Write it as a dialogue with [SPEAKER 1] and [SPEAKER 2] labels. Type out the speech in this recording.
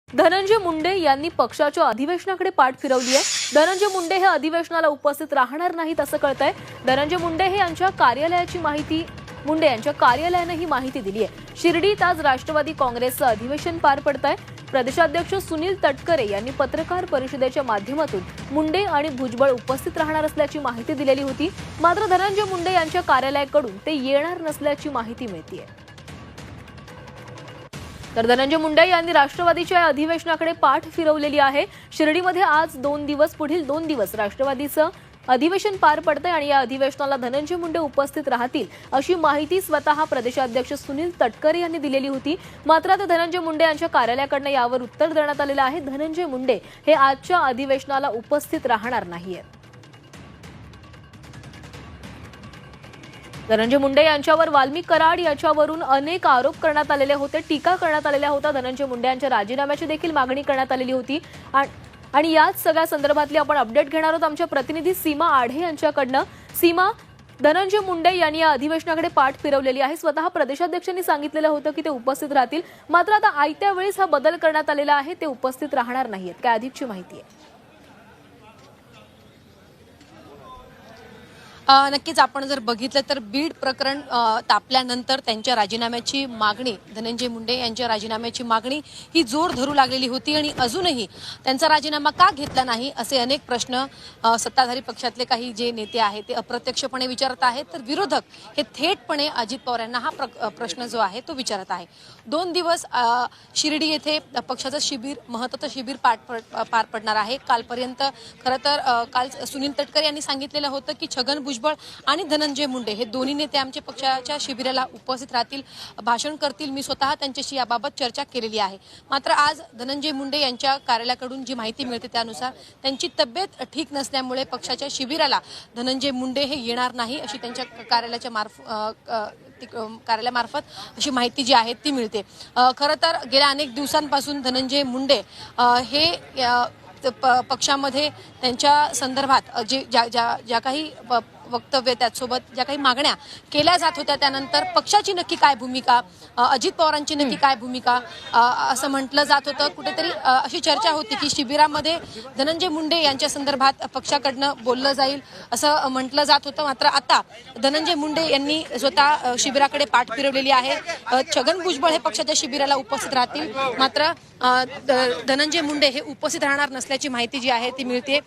[SPEAKER 1] धनंजय मुंडे यांनी पक्षाच्या अधिवेशनाकडे पाठ फिरवली आहे। धनंजय मुंडे हे अधिवेशनाला उपस्थित राहणार नाहीत असं कळतंय। धनंजय मुंडे हे यांच्या कार्यालयाची माहिती मुंडे यांच्या कार्यालयाने ही माहिती दिली आहे। शिर्डीत आज राष्ट्रवादी काँग्रेसचं अधिवेशन पार पडतंय। प्रदेशाध्यक्ष सुनील तटकरे यांनी पत्रकार परिषदेच्या माध्यमातून मुंडे आणि भुजबळ उपस्थित राहणार असल्याची माहिती दिलेली होती। मात्र धनंजय मुंडे यांच्या कार्यालयाकडून ते येणार नसल्याची माहिती मिळतेय। तर धनंजय मुंडे यांनी राष्ट्रवादीच्या अधिवेशनाकडे पाठ फिरवलेली आहे। शिर्डीमध्ये आज पुढील 2 दिवस राष्ट्रवादीचं अधिवेशन पार पडतंय आणि या अधिवेशनाला धनंजय मुंडे उपस्थित राहतील अशी माहिती स्वतः प्रदेशाध्यक्ष सुनील तटकरे यांनी दिलेली होती। मात्र आता धनंजय मुंडे यांच्या कार्यालयाकडून यावर उत्तर देण्यात आलेलं आहे। धनंजय मुंडे हे आजच्या अधिवेशनाला उपस्थित राहणार नाहीयेत। धनंजय मुंडे यांच्यावर वाल्मिक कराड याच्यावरून अनेक आरोप करण्यात आलेले होते, टीका करण्यात आलेल्या होत्या। धनंजय मुंडे यांच्या राजीनाम्याची देखील मागणी करण्यात आलेली होती आणि याच सगळ्या संदर्भातली आपण अपडेट घेणार आहोत आमच्या प्रतिनिधी सीमा आढे यांच्याकडनं। सीमा, धनंजय मुंडे यांनी या अधिवेशनाकडे पाठ फिरवलेली आहे। स्वतः प्रदेशाध्यक्षांनी सांगितलेलं होतं की ते उपस्थित राहतील, मात्र आता आयत्या वेळेस हा बदल करण्यात आलेला आहे, ते उपस्थित राहणार नाहीयेत। काय अधिकची माहिती आहे?
[SPEAKER 2] नक्कीच आपण जर बघितलं तर बीड प्रकरण तापल्यानंतर त्यांच्या राजीनाम्याची मागणी, धनंजय मुंडे यांच्या राजीनाम्याची मागणी ही जोर धरू लागलेली होती आणि अजूनही त्यांचा राजीनामा का घेतला नाही असे अनेक प्रश्न सत्ताधारी पक्षातले काही जे नेते आहेत ते अप्रत्यक्षपणे विचारत आहेत, तर विरोधक हे थेटपणे अजित पवार यांना हा प्रश्न जो आहे तो विचारत आहे। 2 दिवस शिर्डी येथे पक्षाचं शिबिर, महत्त्वाचं शिबिर पार पडणार आहे। कालपर्यंत खरं तर काल सुनील तटकरे यांनी सांगितलेलं होतं की छगन भुजबळ आणि धनंजय मुंडे हे दोन्ही नेते आमच्या पक्षाच्या शिबिराला उपस्थित राहतील, भाषण करतील। मी स्वतः त्यांच्याशी याबाबत चर्चा केलेली आहे। मात्र आज धनंजय मुंडे यांच्या कार्यालयाकडून जी माहिती मिळते त्यानुसार त्यांची तब्येत ठीक नसल्यामुळे पक्षाच्या शिबिराला धनंजय मुंडे हे येणार नाही अशी त्यांच्या कार्यालयामार्फत अशी माहिती जी आहे ती मिळते। खरं तर गेल्या अनेक दिवसांपासून धनंजय मुंडे हे पक्षामध्ये त्यांच्या संदर्भात ज्या काही वक्तव्य त्याचसोबत ज्या काही मागण्या केल्या जात होत्या त्यानंतर पक्षाची नक्की काय भूमिका, अजित पवारांची नक्की काय भूमिका असं म्हटलं जात होतं। कुठेतरी अशी चर्चा होती की शिबिरामध्ये धनंजय मुंडे यांच्या संदर्भात पक्षाकडनं बोललं जाईल असं म्हटलं जात होतं। मात्र आता धनंजय मुंडे यांनी स्वतः शिबिराकडे पाठ फिरवलेली आहे। छगन भुजबळ हे पक्षाच्या शिबिराला उपस्थित राहतील, मात्र धनंजय मुंडे हे उपस्थित राहणार नसल्याची माहिती जी आहे ती मिळते।